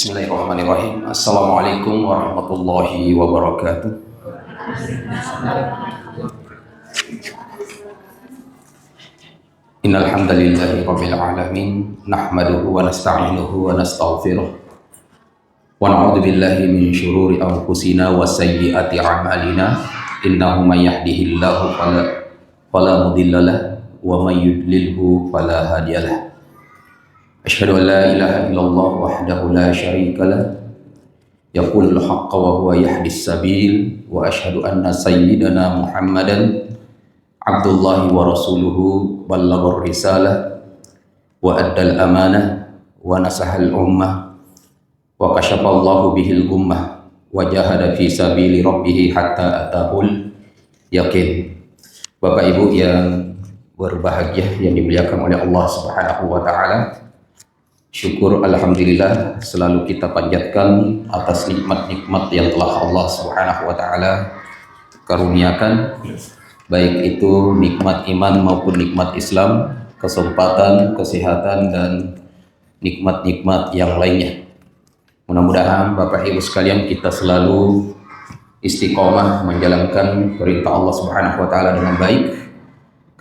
Bismillahirrahmanirrahim. Assalamualaikum warahmatullahi wabarakatuh. Innal hamdalillahi rabbil alamin nahmaduhu wa nasta'inuhu wa nastaghfiruh wa na'udzu billahi min syururi anfusina wa sayyiati a'malina innahu may yahdihillahu fala mudilla lahu wa may yudlilhu fala hadiyalah. Asyhadu an la ilaha illallah wahdahu la syarika lah yaqulul haqqa wa huwa yahdis sabil wa asyhadu anna sayyidana Muhammadan abdullahi wa rasuluhu ballaghar risalah wa addal amanah wa nasahal ummah wa kashafallahu bihil gummah wa jahada fi sabili rabbih hatta atahul yakin. Bapak Ibu yang berbahagia yang dimuliakan oleh Allah Subhanahu wa taala, syukur alhamdulillah selalu kita panjatkan atas nikmat-nikmat yang telah Allah Subhanahu wa taala karuniakan, baik itu nikmat iman maupun nikmat Islam, kesempatan, kesehatan dan nikmat-nikmat yang lainnya. Mudah-mudahan Bapak Ibu sekalian kita selalu istiqomah menjalankan perintah Allah Subhanahu wa taala dengan baik,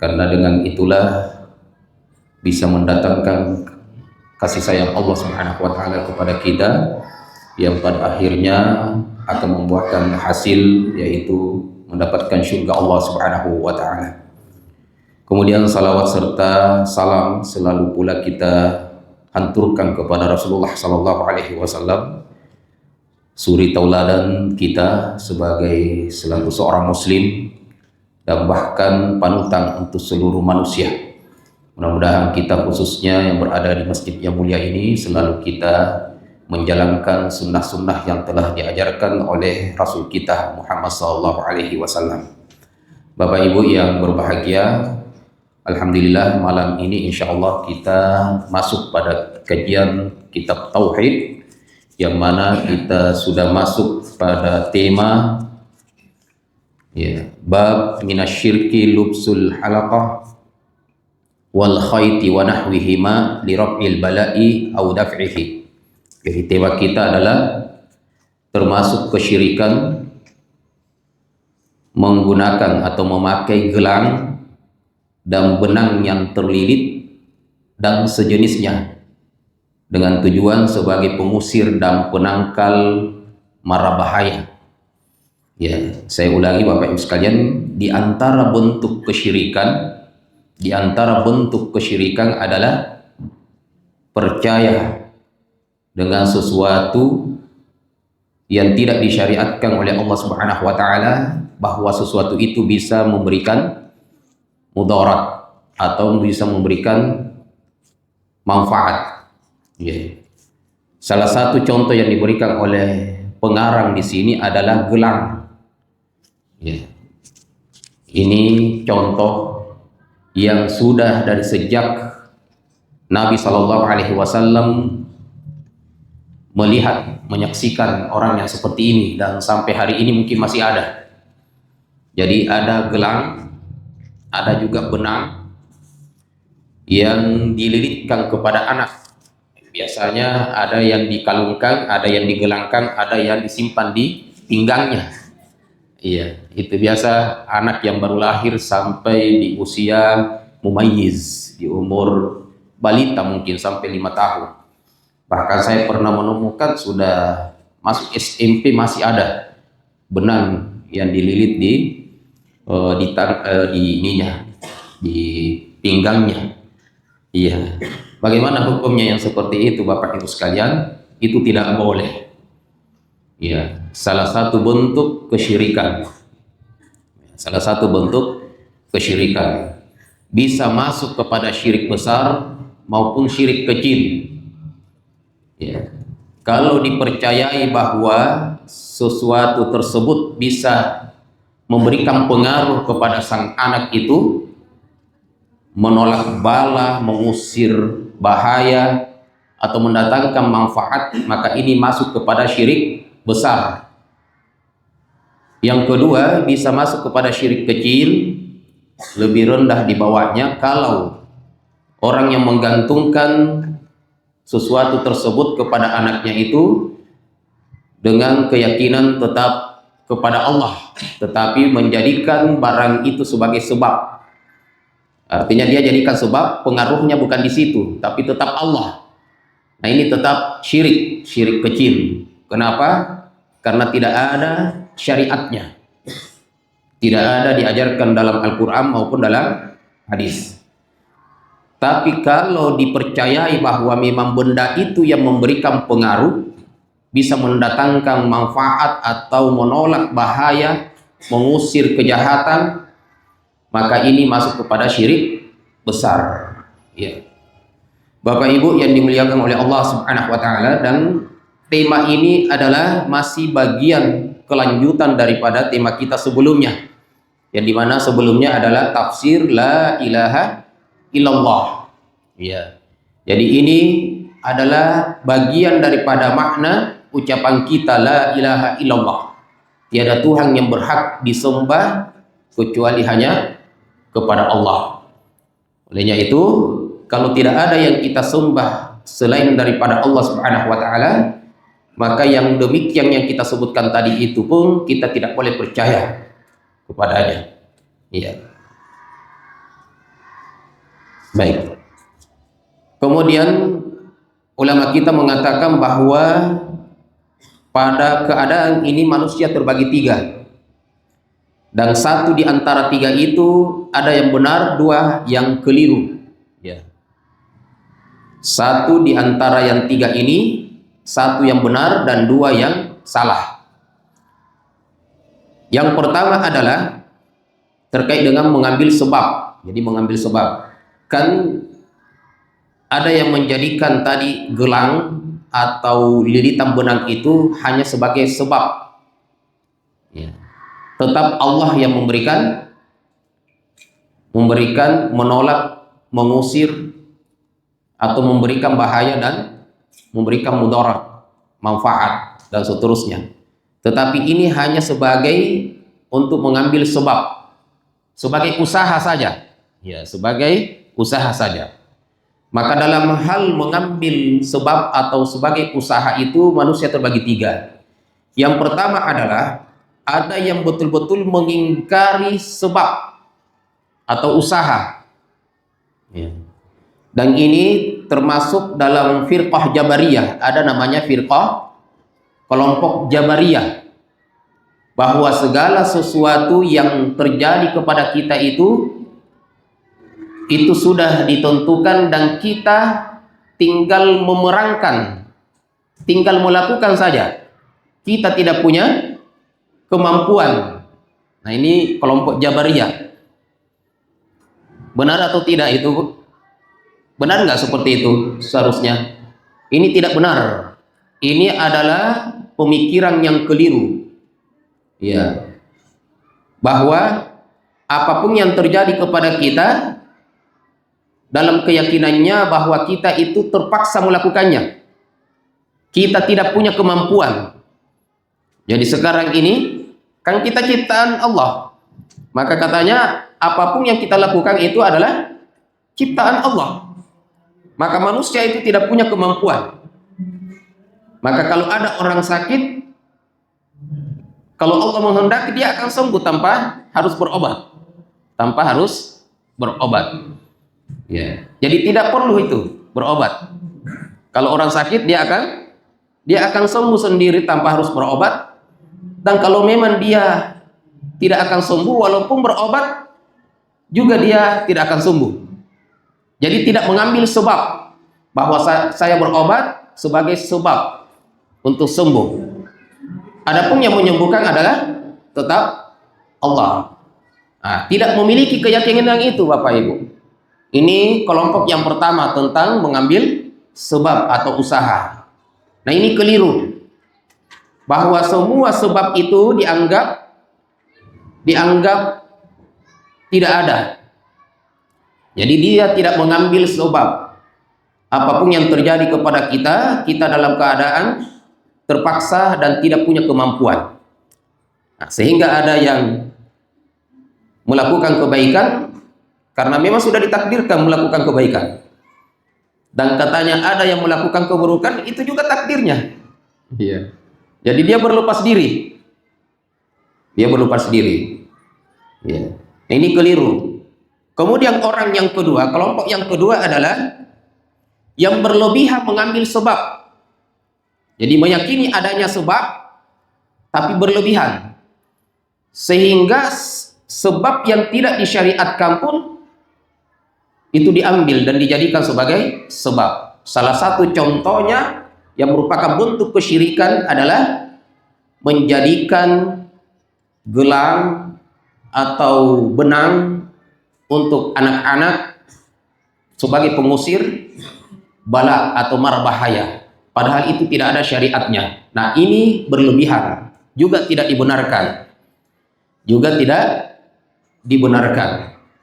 karena dengan itulah bisa mendatangkan kasih sayang Allah Subhanahu wa taala kepada kita yang pada akhirnya akan membuahkan hasil, yaitu mendapatkan surga Allah Subhanahu wa taala. Kemudian salawat serta salam selalu pula kita hanturkan kepada Rasulullah sallallahu alaihi wasallam, suri tauladan kita sebagai selaku seorang muslim dan bahkan panutan untuk seluruh manusia. Mudah-mudahan kita khususnya yang berada di masjid yang mulia ini selalu kita menjalankan sunnah-sunnah yang telah diajarkan oleh Rasul kita Muhammad SAW. Bapak Ibu yang berbahagia, alhamdulillah malam ini insya Allah kita masuk pada kajian kitab Tauhid, yang mana kita sudah masuk pada tema bab minasyirki lubsul halaqah wal khayti wa nahwihima li raf'il bala'i aw daf'ihi. Jadi tema kita adalah termasuk kesyirikan menggunakan atau memakai gelang dan benang yang terlilit dan sejenisnya dengan tujuan sebagai pengusir dan penangkal mara bahaya. Ya, saya ulangi Bapak Ibu sekalian, di antara bentuk kesyirikan adalah percaya dengan sesuatu yang tidak disyariatkan oleh Allah Subhanahu wa taala, bahwa sesuatu itu bisa memberikan mudarat atau bisa memberikan manfaat. Salah satu contoh yang diberikan oleh pengarang di sini adalah gelang. Ini contoh yang sudah dari sejak Nabi Shallallahu Alaihi Wasallam melihat, menyaksikan orang yang seperti ini, dan sampai hari ini mungkin masih ada. Jadi ada gelang, ada juga benang yang dililitkan kepada anak. Biasanya ada yang dikalungkan, ada yang digelangkan, ada yang disimpan di pinggangnya. Iya, itu biasa anak yang baru lahir sampai di usia mumayyiz, di umur balita mungkin sampai 5 tahun. Bahkan saya pernah menemukan sudah masuk SMP masih ada benang yang dililit di pinggangnya. Iya. Bagaimana hukumnya yang seperti itu Bapak Ibu sekalian? Itu tidak boleh. Ya, salah satu bentuk kesyirikan. Bisa masuk kepada syirik besar maupun syirik kecil. Ya. Kalau dipercayai bahwa sesuatu tersebut bisa memberikan pengaruh kepada sang anak itu, menolak bala, mengusir bahaya, atau mendatangkan manfaat, maka ini masuk kepada syirik besar. Yang kedua, bisa masuk kepada syirik kecil, lebih rendah di bawahnya, kalau orang yang menggantungkan sesuatu tersebut kepada anaknya itu dengan keyakinan tetap kepada Allah, tetapi menjadikan barang itu sebagai sebab. Artinya dia jadikan sebab, pengaruhnya bukan di situ, tapi tetap Allah. Nah ini tetap syirik, syirik kecil. Kenapa? Karena tidak ada syariatnya, tidak ada diajarkan dalam Al-Quran maupun dalam hadis. Tapi kalau dipercayai bahwa memang benda itu yang memberikan pengaruh, bisa mendatangkan manfaat atau menolak bahaya, mengusir kejahatan, maka ini masuk kepada syirik besar. Ya. Bapak Ibu yang dimuliakan oleh Allah Subhanahu wa taala, dan tema ini adalah masih bagian kelanjutan daripada tema kita sebelumnya, yang dimana sebelumnya adalah tafsir la ilaha illallah. Ya. Jadi ini adalah bagian daripada makna ucapan kita la ilaha illallah. Tiada Tuhan yang berhak disembah kecuali hanya kepada Allah. Olehnya itu, kalau tidak ada yang kita sembah selain daripada Allah Subhanahu wa taala, maka yang demikian yang kita sebutkan tadi itu pun kita tidak boleh percaya kepadanya. Iya. Baik. Kemudian ulama kita mengatakan bahwa pada keadaan ini manusia terbagi tiga, dan satu di antara tiga itu ada yang benar, dua yang keliru. Ya. Satu di antara yang tiga ini, satu yang benar dan dua yang salah. Yang pertama adalah terkait dengan mengambil sebab. Jadi mengambil sebab, kan ada yang menjadikan tadi gelang atau lilitan benang itu hanya sebagai sebab. Ya. Tetap Allah yang memberikan, menolak, mengusir, atau memberikan bahaya dan memberikan mudarat, manfaat, dan seterusnya. Tetapi ini hanya sebagai untuk mengambil sebab, sebagai usaha saja. Ya, sebagai usaha saja. Maka dalam hal mengambil sebab atau sebagai usaha itu manusia terbagi tiga. Yang pertama adalah ada yang betul-betul mengingkari sebab atau usaha. Ya. Dan ini termasuk dalam firqah Jabariyah. Ada namanya firqah, kelompok Jabariyah, bahwa segala sesuatu yang terjadi kepada kita itu sudah ditentukan dan kita tinggal memerangkan, tinggal melakukan saja. Kita tidak punya kemampuan. Nah ini kelompok Jabariyah. Benar atau tidak itu? Benar nggak seperti itu seharusnya? Ini tidak benar. Ini adalah pemikiran yang keliru. Ya. Bahwa apapun yang terjadi kepada kita, dalam keyakinannya bahwa kita itu terpaksa melakukannya. Kita tidak punya kemampuan. Jadi sekarang ini kan kita ciptaan Allah. Maka katanya apapun yang kita lakukan itu adalah ciptaan Allah. Maka manusia itu tidak punya kemampuan. Maka kalau ada orang sakit, kalau Allah menghendaki dia akan sembuh tanpa harus berobat. Tanpa harus berobat. Ya. Jadi tidak perlu itu berobat. Kalau orang sakit dia akan sembuh sendiri tanpa harus berobat. Dan kalau memang dia tidak akan sembuh walaupun berobat, juga dia tidak akan sembuh. Jadi tidak mengambil sebab bahwa saya berobat sebagai sebab untuk sembuh. Adapun yang menyembuhkan adalah tetap Allah. Nah, tidak memiliki keyakinan itu Bapak Ibu. Ini kelompok yang pertama tentang mengambil sebab atau usaha. Nah ini keliru. Bahwa semua sebab itu dianggap tidak ada. Jadi dia tidak mengambil sebab. Apapun yang terjadi kepada kita, kita dalam keadaan terpaksa dan tidak punya kemampuan. Nah, sehingga ada yang melakukan kebaikan karena memang sudah ditakdirkan melakukan kebaikan. Dan katanya ada yang melakukan keburukan, itu juga takdirnya. Iya. Jadi dia berlepas diri. Dia berlepas diri. Ya. Ini keliru. Kemudian orang yang kedua, kelompok yang kedua adalah yang berlebihan mengambil sebab. Jadi meyakini adanya sebab, tapi berlebihan. Sehingga sebab yang tidak disyariatkan pun itu diambil dan dijadikan sebagai sebab. Salah satu contohnya yang merupakan bentuk kesyirikan adalah menjadikan gelang atau benang untuk anak-anak sebagai pengusir bala atau mara bahaya, padahal itu tidak ada syariatnya. Nah, ini berlebihan, juga tidak dibenarkan,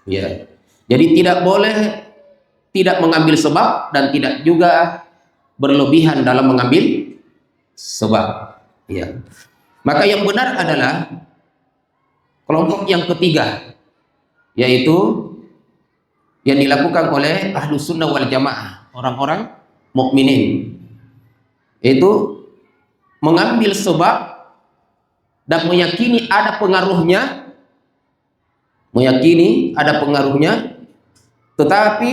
ya. Jadi tidak boleh tidak mengambil sebab dan tidak juga berlebihan dalam mengambil sebab, ya. Maka yang benar adalah kelompok yang ketiga, yaitu yang dilakukan oleh Ahlus Sunnah wal Jamaah, orang-orang mukminin, itu mengambil sebab dan meyakini ada pengaruhnya, tetapi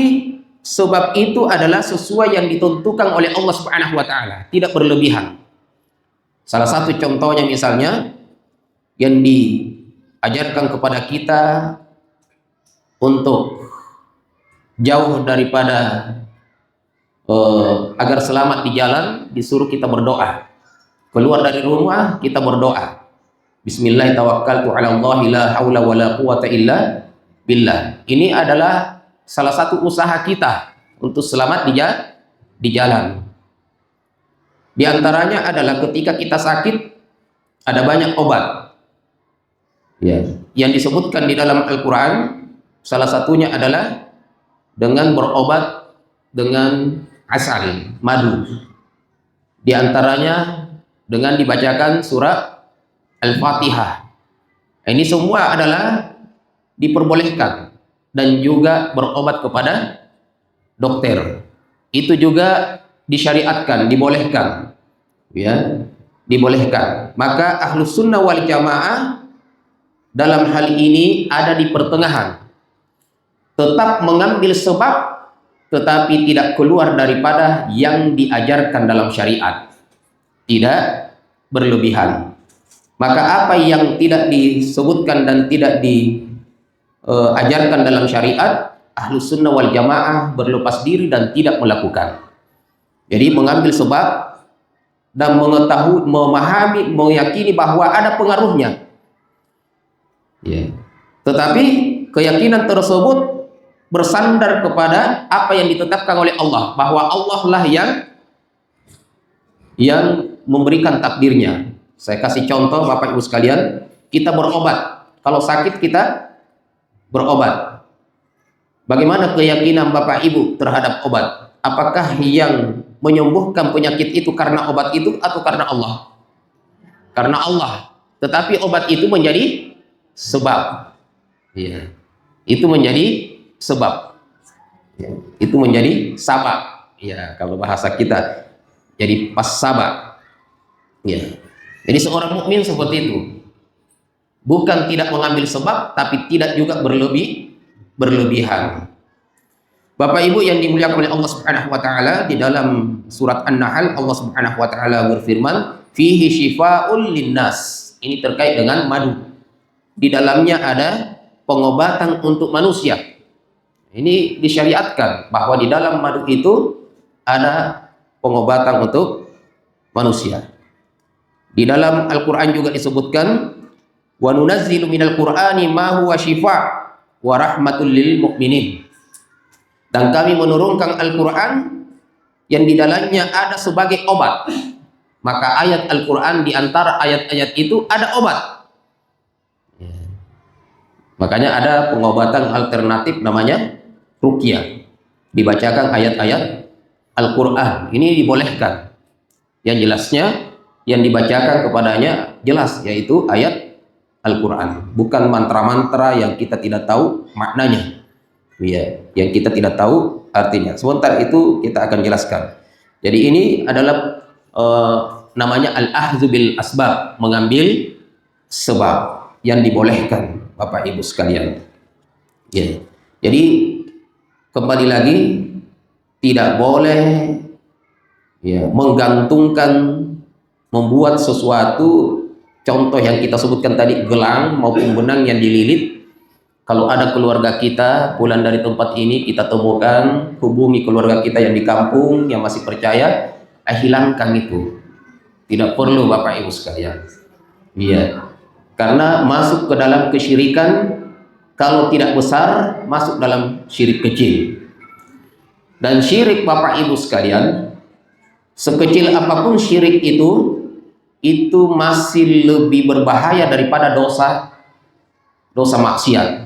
sebab itu adalah sesuai yang ditentukan oleh Allah Subhanahu wa taala, tidak berlebihan. Salah satu contohnya misalnya yang diajarkan kepada kita untuk jauh daripada agar selamat di jalan, disuruh kita berdoa. Keluar dari rumah kita berdoa, Bismillah tawakkaltu ala Allah la haula wala quwata illa billah. Ini adalah salah satu usaha kita untuk selamat di jalan. Di antaranya adalah ketika kita sakit, ada banyak obat, ya, yang disebutkan di dalam Al-Quran. Salah satunya adalah dengan berobat dengan asal, madu. Di antaranya dengan dibacakan surah Al-Fatihah. Ini semua adalah diperbolehkan, dan juga berobat kepada dokter. Itu juga disyariatkan, dibolehkan, ya, dibolehkan. Maka Ahlus Sunnah wal Jamaah dalam hal ini ada di pertengahan, tetap mengambil sebab tetapi tidak keluar daripada yang diajarkan dalam syariat, tidak berlebihan. Maka apa yang tidak disebutkan dan tidak diajarkan dalam syariat, Ahlus Sunnah wal Jamaah berlepas diri dan tidak melakukan. Jadi mengambil sebab dan mengetahui, memahami, meyakini bahwa ada pengaruhnya, ya. Tetapi keyakinan tersebut bersandar kepada apa yang ditetapkan oleh Allah, bahwa Allah lah yang memberikan takdirnya. Saya kasih contoh Bapak Ibu sekalian, kita berobat. Kalau sakit kita berobat. Bagaimana keyakinan Bapak Ibu terhadap obat? Apakah yang menyembuhkan penyakit itu karena obat itu atau karena Allah? Karena Allah. Tetapi obat itu menjadi sebab. Ya. Itu menjadi sebab. Ya. Itu menjadi sabab. Ya, kalau bahasa kita jadi pas sabab. Ya. Jadi seorang mukmin seperti itu. Bukan tidak mengambil sebab, tapi tidak juga berlebihan. Bapak Ibu yang dimuliakan oleh Allah Subhanahu wa taala, di dalam surat An-Nahl Allah Subhanahu wa taala berfirman, "Fihi syifaa'un linnas." Ini terkait dengan madu. Di dalamnya ada pengobatan untuk manusia. Ini disyariatkan bahwa di dalam madu itu ada pengobatan untuk manusia. Di dalam Al-Qur'an juga disebutkan, "Wa nunazzilu minal Qur'ani ma huwa syifaa' wa rahmatul lil mu'minin." Dan kami menurunkan Al-Quran yang di dalamnya ada sebagai obat. Maka ayat Al-Quran, di antara ayat-ayat itu ada obat. Ya. Makanya ada pengobatan alternatif namanya ruqyah. Dibacakan ayat-ayat Al-Quran. Ini dibolehkan. Yang jelasnya yang dibacakan kepadanya jelas, yaitu ayat Al-Quran. Bukan mantra-mantra yang kita tidak tahu maknanya. Ya, yang kita tidak tahu artinya. Sebentar itu kita akan jelaskan. Jadi ini adalah namanya al-akhdzu bil asbab, mengambil sebab yang dibolehkan Bapak Ibu sekalian. Ya. Jadi kembali lagi tidak boleh ya menggantungkan, membuat sesuatu, contoh yang kita sebutkan tadi, gelang maupun benang yang dililit. Kalau ada keluarga kita pulang dari tempat ini, kita temukan, hubungi keluarga kita yang di kampung yang masih percaya, hilangkan itu. Tidak perlu Bapak Ibu sekalian. Iya. Karena masuk ke dalam kesyirikan, kalau tidak besar masuk dalam syirik kecil. Dan syirik Bapak Ibu sekalian, sekecil apapun syirik itu masih lebih berbahaya daripada dosa maksiat.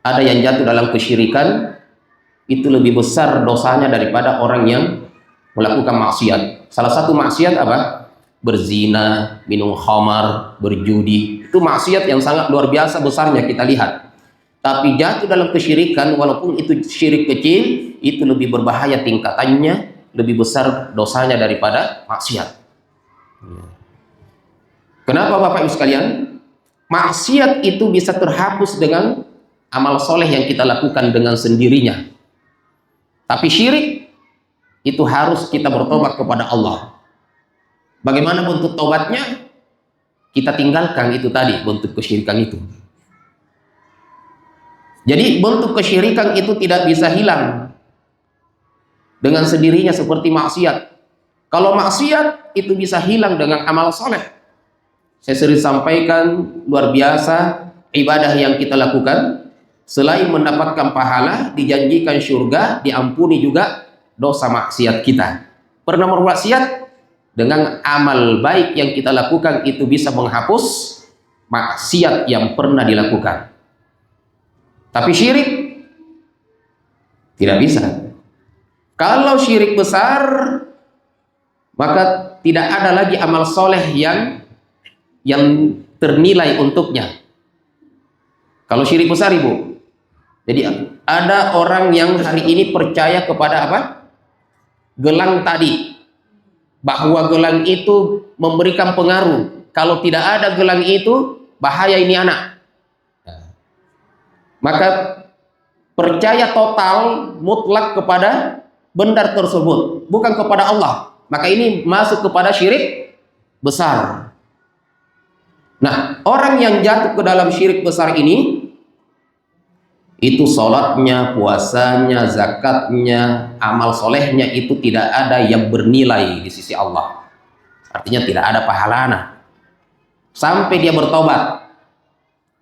Ada yang jatuh dalam kesyirikan itu lebih besar dosanya daripada orang yang melakukan maksiat. Salah satu maksiat apa? Berzina, minum khamar, berjudi. Itu maksiat yang sangat luar biasa besarnya kita lihat. Tapi jatuh dalam kesyirikan, walaupun itu syirik kecil, itu lebih berbahaya tingkatannya, lebih besar dosanya daripada maksiat. Kenapa Bapak Ibu sekalian? Maksiat itu bisa terhapus dengan amal soleh yang kita lakukan dengan sendirinya. Tapi syirik itu harus kita bertobat kepada Allah. Bagaimana bentuk tobatnya? Kita tinggalkan itu tadi, bentuk kesyirikan itu. Jadi bentuk kesyirikan itu tidak bisa hilang dengan sendirinya seperti maksiat. Kalau maksiat itu bisa hilang dengan amal soleh. Saya sering sampaikan, luar biasa ibadah yang kita lakukan. Selain mendapatkan pahala, dijanjikan surga, diampuni juga dosa maksiat kita. Pernah bermaksiat? Dengan amal baik yang kita lakukan itu bisa menghapus maksiat yang pernah dilakukan. Tapi syirik tidak bisa. Kalau syirik besar, maka tidak ada lagi amal soleh yang ternilai untuknya. Kalau syirik besar, Ibu. Jadi ada orang yang hari ini percaya kepada apa? Gelang tadi. Bahwa gelang itu memberikan pengaruh. Kalau tidak ada gelang itu, bahaya ini anak. Maka percaya total, mutlak kepada benda tersebut. Bukan kepada Allah. Maka ini masuk kepada syirik besar. Nah, orang yang jatuh ke dalam syirik besar ini, itu sholatnya, puasanya, zakatnya, amal solehnya itu tidak ada yang bernilai di sisi Allah. Artinya tidak ada pahalanya. Sampai dia bertobat.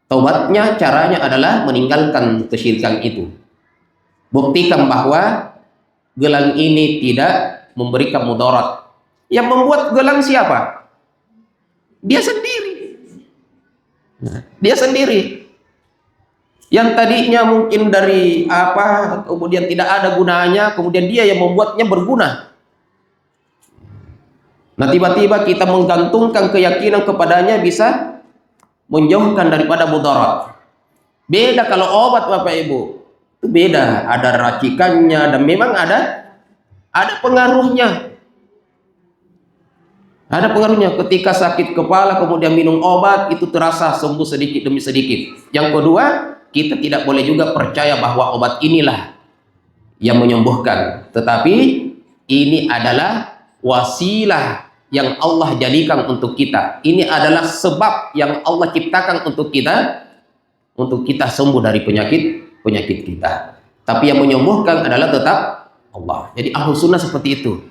Tobatnya caranya adalah meninggalkan kesyirikan itu. Buktikan bahwa gelang ini tidak memberikan mudarat. Yang membuat gelang siapa? Dia sendiri. Dia sendiri. Yang tadinya mungkin dari apa, kemudian tidak ada gunanya, kemudian dia yang membuatnya berguna. Nah, tiba-tiba kita menggantungkan keyakinan kepadanya bisa menjauhkan daripada mudarat. Beda kalau obat Bapak Ibu. Itu beda, ada racikannya dan memang ada pengaruhnya. Ada pengaruhnya. Ketika sakit kepala kemudian minum obat, itu terasa sembuh sedikit demi sedikit. Yang kedua, kita tidak boleh juga percaya bahwa obat inilah yang menyembuhkan. Tetapi ini adalah wasilah yang Allah jadikan untuk kita. Ini adalah sebab yang Allah ciptakan untuk kita sembuh dari penyakit kita. Tapi yang menyembuhkan adalah tetap Allah. Jadi Ahlus Sunnah seperti itu.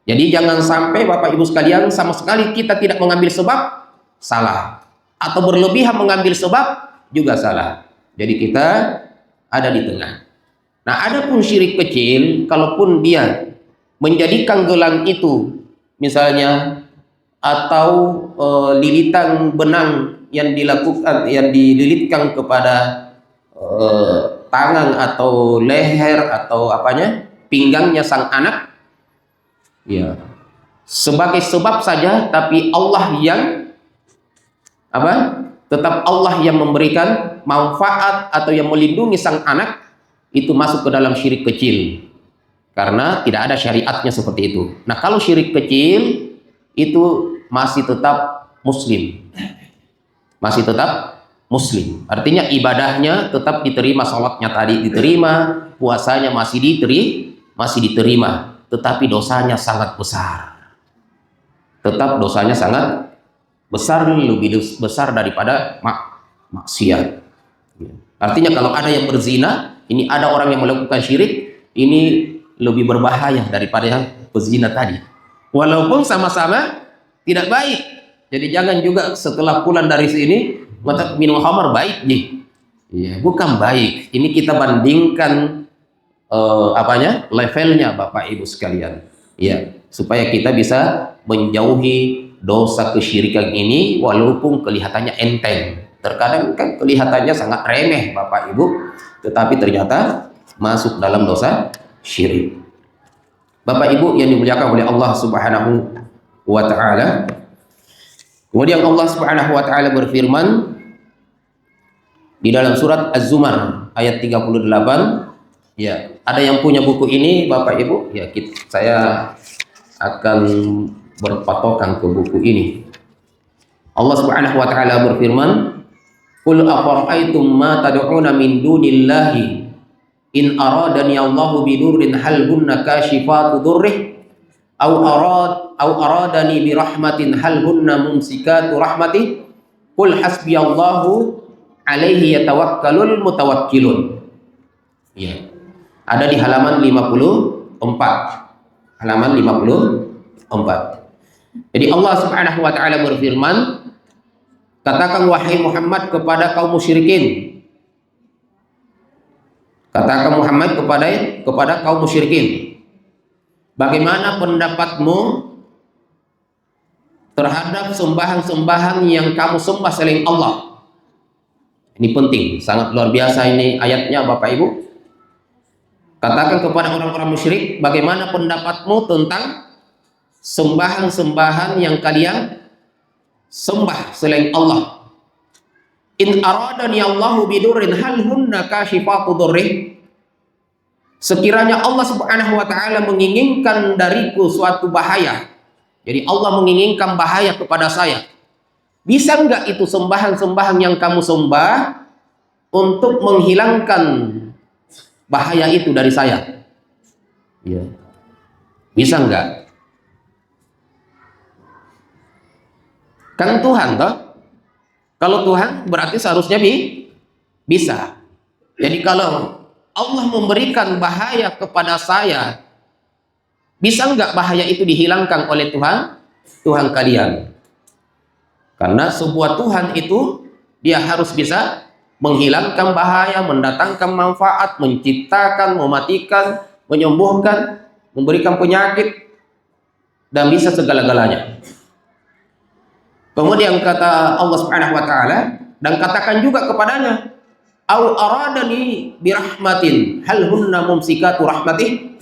Jadi jangan sampai Bapak Ibu sekalian sama sekali kita tidak mengambil sebab, salah. Atau berlebihan mengambil sebab, juga salah. Jadi kita ada di tengah. Nah, adapun syirik kecil, kalaupun dia menjadikan gelang itu misalnya, atau lilitan benang yang dililitkan kepada tangan atau leher atau apanya, pinggangnya sang anak, ya, sebagai sebab saja, tapi Allah yang apa? Tetap Allah yang memberikan manfaat atau yang melindungi sang anak, itu masuk ke dalam syirik kecil karena tidak ada syariatnya seperti itu. Nah, kalau syirik kecil itu masih tetap muslim. Masih tetap muslim. Artinya ibadahnya tetap diterima, salatnya tadi diterima, puasanya masih diterima, tetapi dosanya sangat besar. Tetap dosanya sangat besar, lebih besar daripada maksiat. Artinya kalau ada yang berzina, ini ada orang yang melakukan syirik, ini lebih berbahaya daripada yang berzina tadi. Walaupun sama-sama tidak baik. Jadi jangan juga setelah pulang dari sini mata minum khamar baik nih. Ya, bukan baik. Ini kita bandingkan levelnya Bapak Ibu sekalian. Ya, supaya kita bisa menjauhi dosa kesyirikan ini walaupun kelihatannya enteng. Terkadang kan kelihatannya sangat remeh Bapak Ibu, tetapi ternyata masuk dalam dosa syirik. Bapak Ibu yang dimuliakan oleh Allah Subhanahu wa taala. Kemudian Allah Subhanahu wa taala berfirman di dalam surat Az-Zumar ayat 38. Ya, ada yang punya buku ini Bapak Ibu? Ya, saya akan berpatokan ke buku ini. Allah Subhanahu wa taala berfirman, "Qul afara'aytum ma tad'una min dunillahi in aradani Allahu bidurrin hal hunna kashifatu durrih aw aradani bi rahmatin hal hunna mumsikatu rahmatih qul hasbiyallahu alaihi yatawakkalul mutawakkilun." Ya. Ada di halaman 54. Halaman 54. Jadi Allah Subhanahu wa taala berfirman, katakan wahai Muhammad kepada kaum musyrikin. Katakan Muhammad kepada kaum musyrikin. Bagaimana pendapatmu terhadap sembahan-sembahan yang kamu sembah selain Allah? Ini penting, sangat luar biasa ini ayatnya Bapak Ibu. Katakan kepada orang-orang musyrik, bagaimana pendapatmu tentang sembahan-sembahan yang kalian sembah selain Allah? In aradani Allahu bidurrin hal hunna kashifatu durrih. Sekiranya Allah Subhanahu wa taala menginginkan dariku suatu bahaya. Jadi Allah menginginkan bahaya kepada saya. Bisa enggak itu sembahan-sembahan yang kamu sembah untuk menghilangkan bahaya itu dari saya? Ya. Bisa enggak? Kan Tuhan toh? Kalau Tuhan berarti seharusnya bisa. Jadi kalau Allah memberikan bahaya kepada saya, bisa enggak bahaya itu dihilangkan oleh Tuhan kalian? Karena sebuah Tuhan itu dia harus bisa menghilangkan bahaya, mendatangkan manfaat, menciptakan, mematikan, menyembuhkan, memberikan penyakit, dan bisa segala-galanya. Kemudian kata Allah Subhanahu wa taala, dan katakan juga kepadanya, au aradani birahmatin hal hunna mumsikatu rahmatih.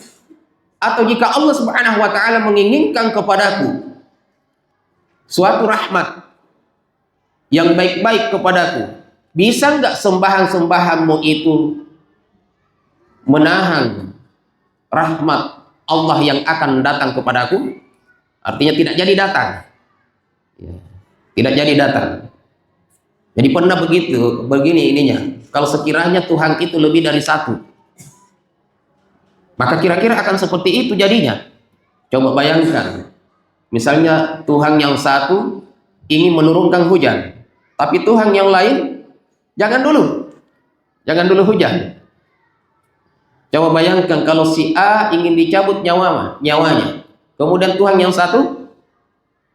Atau jika Allah Subhanahu wa taala menginginkan kepadaku suatu rahmat yang baik-baik kepadaku, bisa enggak sembahan-sembahanmu itu menahan rahmat Allah yang akan datang kepadaku? Artinya tidak jadi datang. Ya. Tidak jadi datang. Jadi pernah begini ininya. Kalau sekiranya Tuhan itu lebih dari satu, maka kira-kira akan seperti itu jadinya. Coba bayangkan. Misalnya Tuhan yang satu ingin menurunkan hujan, tapi Tuhan yang lain jangan dulu hujan. Coba bayangkan kalau si A ingin dicabut nyawanya, kemudian Tuhan yang satu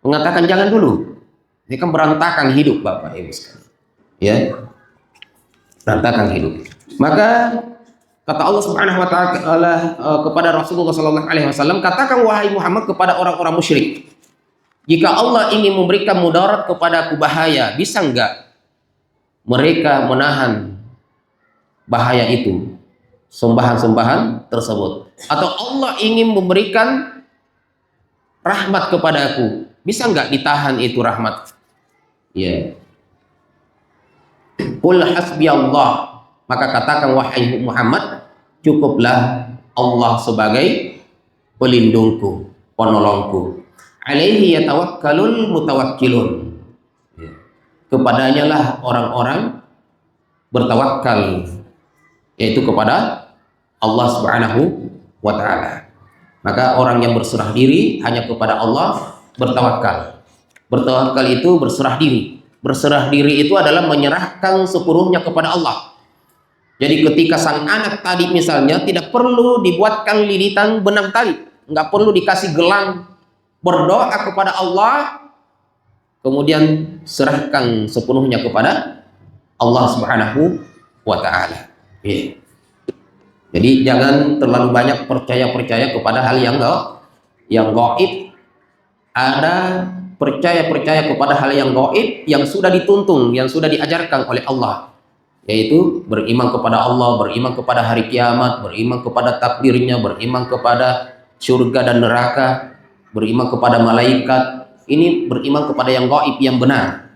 mengatakan jangan dulu. Ini kan berantakan hidup Bapak Ibu sekalian. Ya, berantakan hidup. Maka kata Allah Subhanahu wa taala kepada Rasulullah sallallahu alaihi wasallam, katakan wahai Muhammad kepada orang-orang musyrik, jika Allah ingin memberikan mudarat kepadaku bahaya, bisa enggak mereka menahan bahaya itu, sembahan-sembahan tersebut? Atau Allah ingin memberikan rahmat kepadaku, bisa enggak ditahan itu rahmat? Ya. Qul hasbiyallah, maka katakan wahai Muhammad, cukuplah Allah sebagai pelindungku, penolongku. Alaihi yatawakkalul mutawakkilun. Kepadanya lah orang-orang bertawakal, yaitu kepada Allah Subhanahu wa ta'ala. Maka orang yang berserah diri hanya kepada Allah bertawakal. Bertawakal itu berserah diri. Berserah diri itu adalah menyerahkan sepenuhnya kepada Allah. Jadi ketika sang anak tadi misalnya tidak perlu dibuatkan lilitan benang tali, nggak perlu dikasih gelang, berdoa kepada Allah, kemudian serahkan sepenuhnya kepada Allah Subhanahu wa ta'ala. Jadi jangan terlalu banyak percaya kepada hal yang gaib. Ada percaya kepada hal yang gaib yang sudah dituntun, yang sudah diajarkan oleh Allah, yaitu beriman kepada Allah, beriman kepada hari kiamat, beriman kepada takdirnya, beriman kepada surga dan neraka, beriman kepada malaikat. Ini beriman kepada yang gaib, yang benar.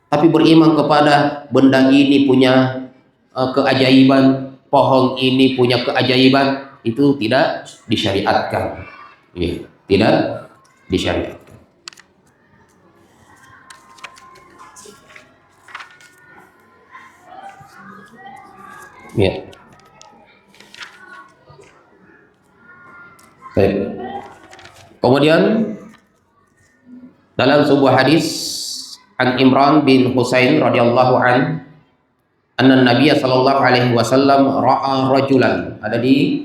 Tapi beriman kepada benda ini punya keajaiban, pohon ini punya keajaiban, itu tidak disyariatkan. Tidak disyariatkan. Kemudian dalam sebuah hadis an Imran bin Husain radhiyallahu an, anna Nabiy sallallahu alaihi wasallam ra'a rajulan, ada di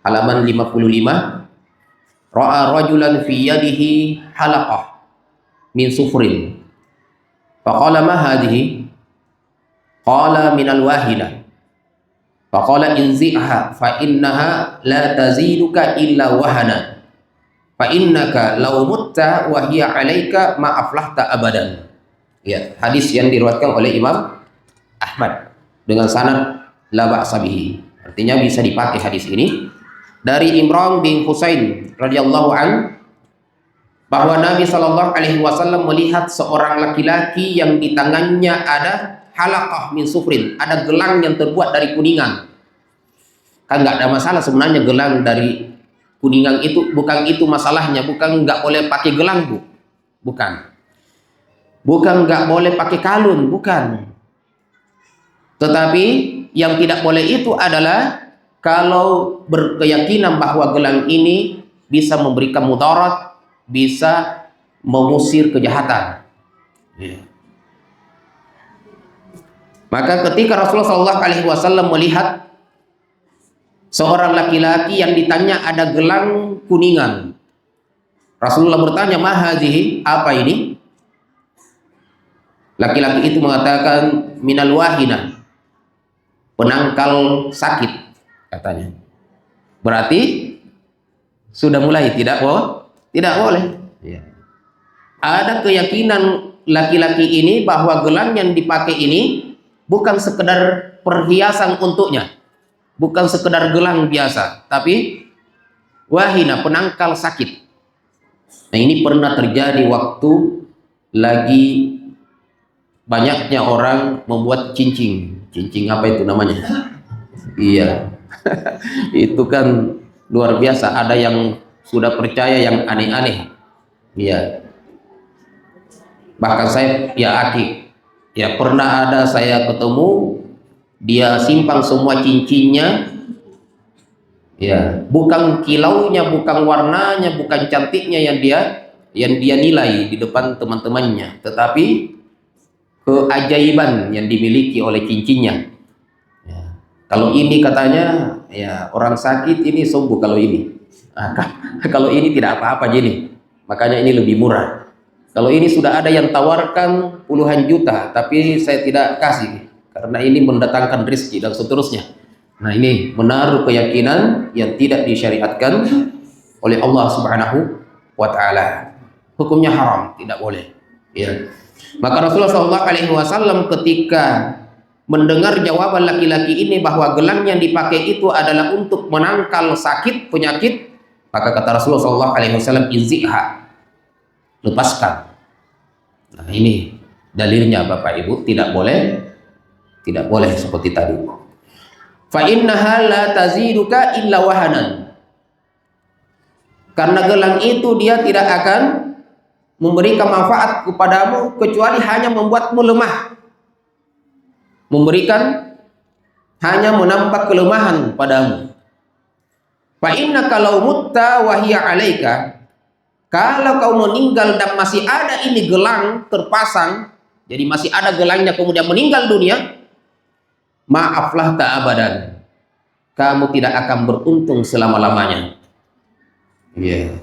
halaman 55, ra'a rajulan fi yadihi halaqah min sufrin. Faqala ma hadhihi? Qala min al-wahina. Faqala inzi'ha fa innaha la taziduka illa wahana. Fa innaka law mutta wa hiya 'alaika ma aflahta abadan. Ya, hadis yang diriwayatkan oleh Imam Ahmad dengan sanad la ba'sa bihi. Artinya bisa dipakai hadis ini dari Imran bin Husain radhiyallahu an, bahwa Nabi sallallahu alaihi wasallam melihat seorang laki-laki yang di tangannya ada halaqah min sufrin, ada gelang yang terbuat dari kuningan. Kan nggak ada masalah sebenarnya gelang dari kuningan itu, bukan itu masalahnya, bukan nggak boleh pakai gelang, Bu. Bukan nggak boleh pakai kalung, bukan. Tetapi yang tidak boleh itu adalah kalau berkeyakinan bahwa gelang ini bisa memberikan mudarat, bisa mengusir kejahatan. Maka ketika Rasulullah SAW melihat seorang laki-laki yang di tangannya ada gelang kuningan, Rasulullah bertanya, "Ma hadhihi?" Apa ini? Laki-laki itu mengatakan, "Minal wahina." Penangkal sakit, katanya. Berarti sudah mulai tidak boleh. Ada keyakinan laki-laki ini bahwa gelang yang dipakai ini bukan sekedar perhiasan untuknya, bukan sekedar gelang biasa, tapi wahina, penangkal sakit. Nah, ini pernah terjadi waktu lagi banyaknya orang membuat cincin apa itu namanya? Iya. Itu kan luar biasa, ada yang sudah percaya yang aneh-aneh. Iya. Bahkan saya pernah ada saya ketemu, dia simpan semua cincinnya, bukan kilaunya, bukan warnanya, bukan cantiknya yang dia nilai di depan teman-temannya, tetapi keajaiban yang dimiliki oleh cincinnya. Kalau ini katanya orang sakit ini sembuh kalau ini. Kalau ini tidak apa-apa jadi. Makanya ini lebih murah. Kalau ini sudah ada yang tawarkan puluhan juta, tapi saya tidak kasih karena ini mendatangkan rezeki dan seterusnya. Nah, ini menaruh keyakinan yang tidak disyariatkan oleh Allah Subhanahu wa ta'ala. Hukumnya haram, tidak boleh. Maka Rasulullah SAW ketika mendengar jawaban laki-laki ini bahwa gelang yang dipakai itu adalah untuk menangkal sakit, penyakit, maka kata Rasulullah SAW, "Inzi'ha." Lepaskan. Nah, ini dalilnya Bapak Ibu, tidak boleh seperti tadi. Fa innaha la taziduka illa wahanan. Karena gelang itu dia tidak akan memberikan manfaat kepadamu kecuali hanya membuatmu lemah. Memberikan hanya menambah kelemahan padamu. Fa inna kalau mutta wa hiya 'alaika, kalau kau meninggal dan masih ada ini gelang terpasang, jadi masih ada gelangnya kemudian meninggal dunia, maaflah tak abadan, kamu tidak akan beruntung selama-lamanya. Iya.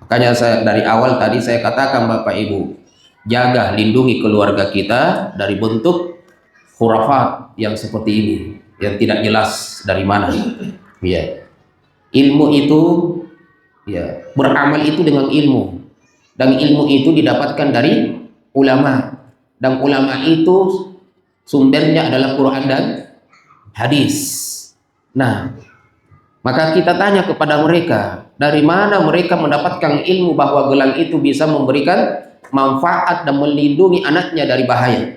Makanya saya dari awal tadi saya katakan Bapak Ibu, jaga lindungi keluarga kita dari bentuk khurafat yang seperti ini, yang tidak jelas dari mana. Iya. Ilmu itu, ya, beramal itu dengan ilmu, dan ilmu itu didapatkan dari ulama, dan ulama itu sumbernya adalah Quran dan hadis. Nah, maka kita tanya kepada mereka, dari mana mereka mendapatkan ilmu bahwa gelang itu bisa memberikan manfaat dan melindungi anaknya dari bahaya?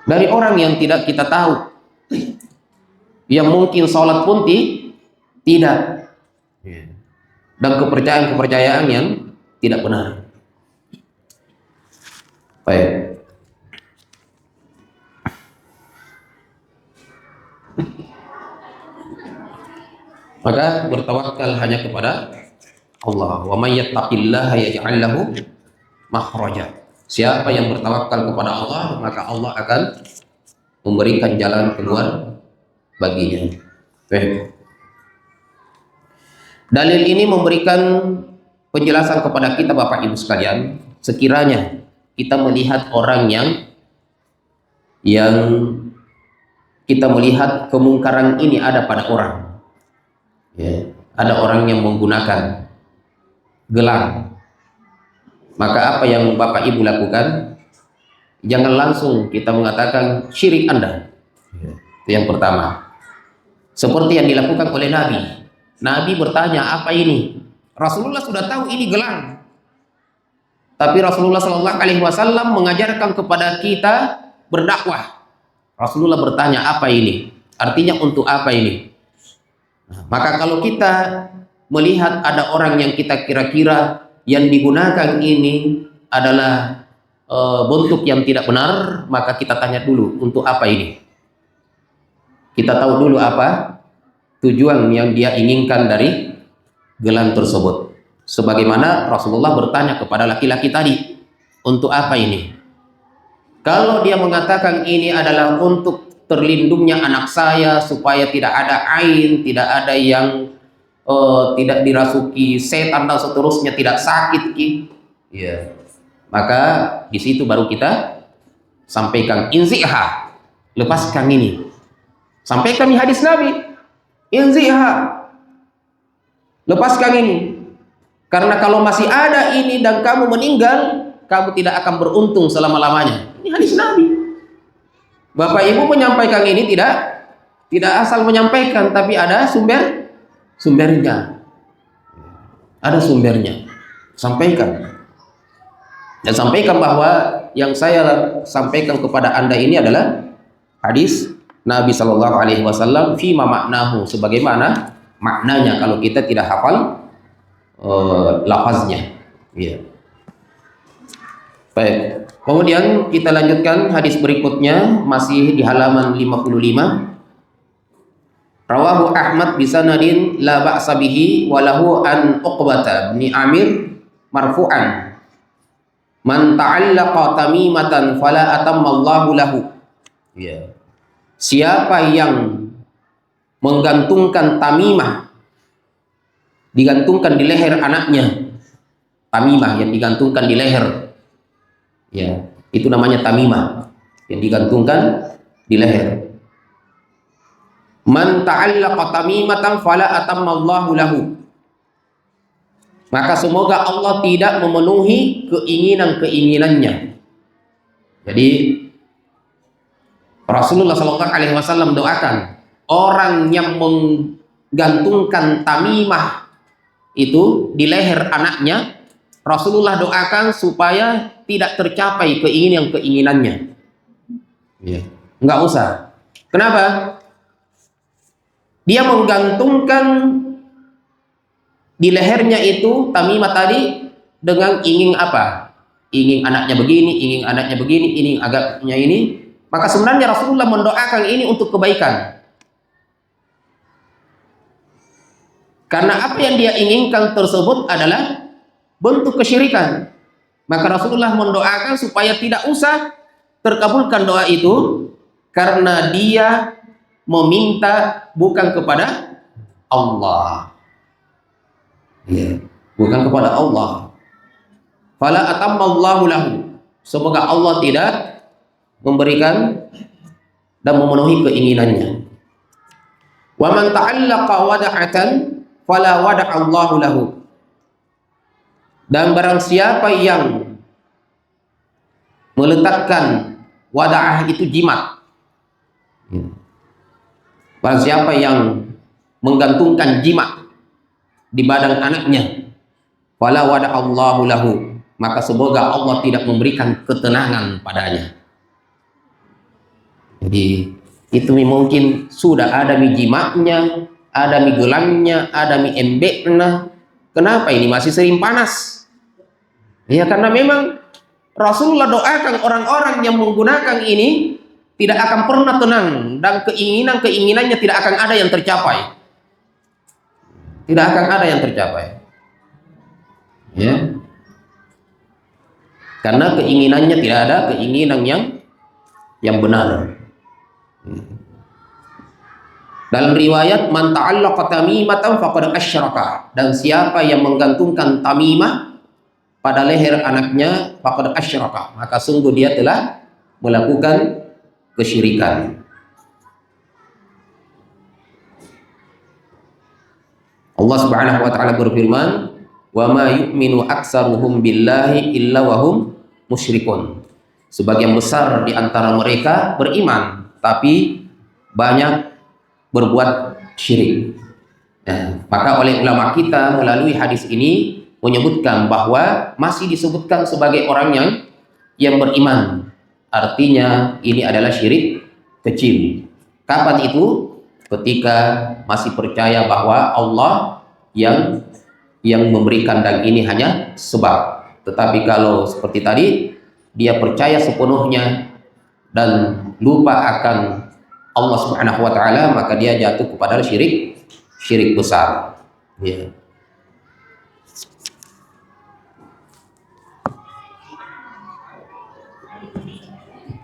Dari orang yang tidak kita tahu, yang mungkin sholat pun tidak, dan kepercayaan-kepercayaan yang tidak benar. Baik. Maka bertawakal hanya kepada Allah. Wa may yattaqillaha yaj'al lahu makhraja. Siapa yang bertawakal kepada Allah, maka Allah akan memberikan jalan keluar baginya. Dalil ini memberikan penjelasan kepada kita Bapak Ibu sekalian, sekiranya kita melihat orang yang kita melihat kemungkaran ini ada pada orang, ya, ada orang yang menggunakan gelang, maka apa yang Bapak Ibu lakukan? Jangan langsung kita mengatakan syirik Anda. Itu yang pertama. Seperti yang dilakukan oleh Nabi. Nabi bertanya, apa ini? Rasulullah sudah tahu ini gelang. Tapi Rasulullah Shallallahu Alaihi Wasallam mengajarkan kepada kita berdakwah. Rasulullah bertanya, apa ini? Artinya untuk apa ini? Nah, maka kalau kita melihat ada orang yang kita kira-kira yang digunakan ini adalah bentuk yang tidak benar, maka kita tanya dulu, untuk apa ini? Kita tahu dulu apa tujuan yang dia inginkan dari gelang tersebut. Sebagaimana Rasulullah bertanya kepada laki-laki tadi, untuk apa ini? Kalau dia mengatakan ini adalah untuk terlindungnya anak saya, supaya tidak ada ain, tidak ada yang tidak dirasuki setan dan seterusnya, tidak sakit, ya, maka di situ baru kita sampaikan, inziha, lepaskan ini. Sampaikan di hadis Nabi, inziha, lepaskan ini. Karena kalau masih ada ini dan kamu meninggal, kamu tidak akan beruntung selama-lamanya. Ini hadis Nabi. Bapak Ibu menyampaikan ini tidak asal menyampaikan, tapi ada sumbernya. Ada sumbernya. Sampaikan. Dan sampaikan bahwa yang saya sampaikan kepada Anda ini adalah hadis Nabi Shallallahu Alaihi Wasallam fima maknahu, sebagaimana maknanya kalau kita tidak hafal lafaznya. Ya. Baik. Kemudian kita lanjutkan hadis berikutnya, masih di halaman 55. Rawahu Ahmad bisanadin la ba'sa bihi wa lahu an Uqbah bin Amir marfu'an. Man ta'allaqa tamimatan fala atammallahu lahu. Ya. Siapa yang menggantungkan tamimah, digantungkan di leher anaknya, tamimah yang digantungkan di leher, ya, itu namanya tamimah yang digantungkan di leher. Man ta'allaqa tamimatan fala atammallahu lahu, maka semoga Allah tidak memenuhi keinginan-keinginannya. Jadi Rasulullah Shallallahu Alaihi Wasallam doakan orang yang menggantungkan tamimah itu di leher anaknya, Rasulullah doakan supaya tidak tercapai keinginannya. Ya. Nggak usah. Kenapa? Dia menggantungkan di lehernya itu tamimah tadi dengan ingin apa? Ingin anaknya begini, ingin anaknya begini, ingin agaknya ini. Maka sebenarnya Rasulullah mendoakan ini untuk kebaikan. Karena apa yang dia inginkan tersebut adalah bentuk kesyirikan. Maka Rasulullah mendoakan supaya tidak usah terkabulkan doa itu karena dia meminta bukan kepada Allah. Ya, bukan kepada Allah. Fala atammallahu lahu. Semoga Allah tidak memberikan dan memenuhi keinginannya. Wa man ta'allaqa wada'atan fala wada'allahu lahu. Dan barang siapa yang meletakkan wada'ah itu jimat. Barang siapa yang menggantungkan jimat di badan anaknya, fala wada'allahu lahu, maka semoga Allah tidak memberikan ketenangan padanya. Jadi itu mungkin sudah ada mi jimatnya, ada mi gelangnya, ada mi embeknya. Kenapa ini masih sering panas? Ya karena memang Rasulullah doakan orang-orang yang menggunakan ini tidak akan pernah tenang dan keinginannya tidak akan ada yang tercapai. Tidak akan ada yang tercapai. Ya. Karena keinginannya tidak ada keinginan yang benar. Dalam riwayat man ta'allaqa tamimatan faqad asyraka, dan siapa yang menggantungkan tamimah pada leher anaknya faqad asyraka, maka sungguh dia telah melakukan kesyirikan. Allah Subhanahu wa taala berfirman, "Wa ma yu'minu aktsaruhum billahi illa wa hum musyrikun." Sebagian besar di antara mereka beriman, tapi banyak berbuat syirik. Nah, maka oleh ulama kita melalui hadis ini menyebutkan bahwa masih disebutkan sebagai orang yang beriman. Artinya ini adalah syirik kecil. Kapan itu? Ketika masih percaya bahwa Allah yang memberikan dan ini hanya sebab. Tetapi kalau seperti tadi dia percaya sepenuhnya dan lupa akan Allah Subhanahu wa taala, maka dia jatuh kepada syirik besar. Ya.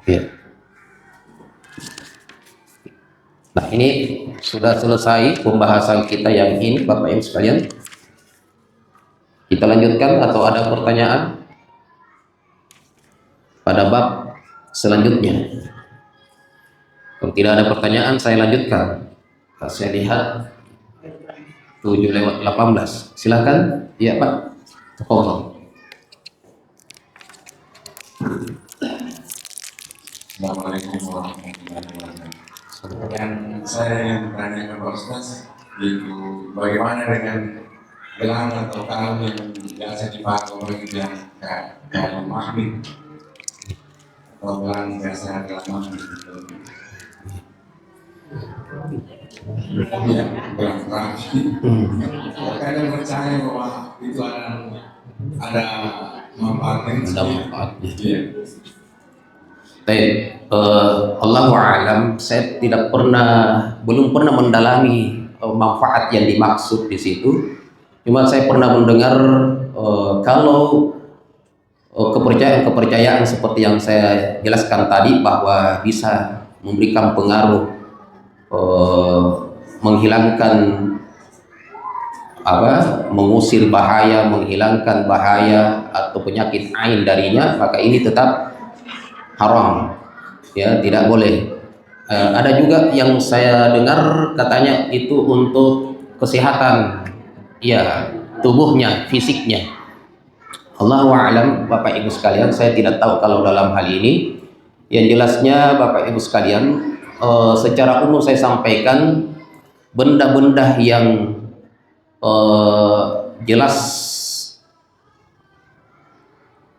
Ya. Nah, ini sudah selesai pembahasan kita yang ini, Bapak Ibu sekalian. Kita lanjutkan atau ada pertanyaan pada bab selanjutnya? Kalau tidak ada pertanyaan, saya lanjutkan. Saya lihat 7:18. Silakan. Iya, Pak. Tolong. Assalamualaikum warahmatullahi wabarakatuh. Yang saya ingin bertanya ke Pak Ustaz, yaitu bagaimana dengan gelang atau kalung yang biasa dipakai oleh yang magnet atau gelang biasa gelang magnet itu? Ya, gelang terakhir. Kadang percaya bahwa itu ada manfaatnya. Ada manfaatnya. Iya. Allahu a'lam, saya belum pernah mendalami manfaat yang dimaksud di situ. Cuma saya pernah mendengar kalau kepercayaan seperti yang saya jelaskan tadi bahwa bisa memberikan pengaruh menghilangkan mengusir bahaya, menghilangkan bahaya atau penyakit ain darinya, maka ini tetap haram, ya, tidak boleh. Ada juga yang saya dengar katanya itu untuk kesehatan, ya, tubuhnya, fisiknya. Allahu a'lam, Bapak Ibu sekalian, saya tidak tahu kalau dalam hal ini. Yang jelasnya Bapak Ibu sekalian, secara umum saya sampaikan benda-benda yang jelas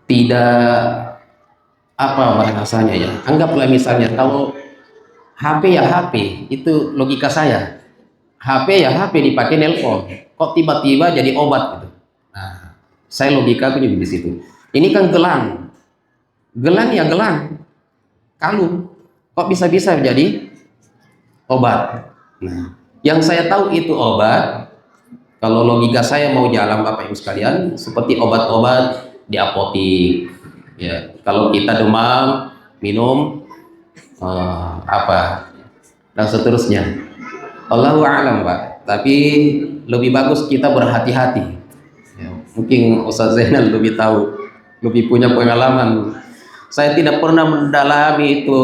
tidak, apa bahasanya ya, anggaplah misalnya kalau HP ya HP, itu logika saya. HP ya HP dipakai nelpon, kok tiba-tiba jadi obat gitu. Nah, saya logika aku juga di situ. Ini kan gelang, gelang ya gelang, kalung, kok bisa-bisa jadi obat. Nah, yang saya tahu itu obat. Kalau logika saya mau jalan Bapak Ibu sekalian, seperti obat-obat di apotik. Ya, kalau kita demam, minum apa dan seterusnya. Allahu a'lam, Pak. Tapi lebih bagus kita berhati-hati. Ya, mungkin Ustaz Zainal lebih tahu, lebih punya pengalaman. Saya tidak pernah mendalami itu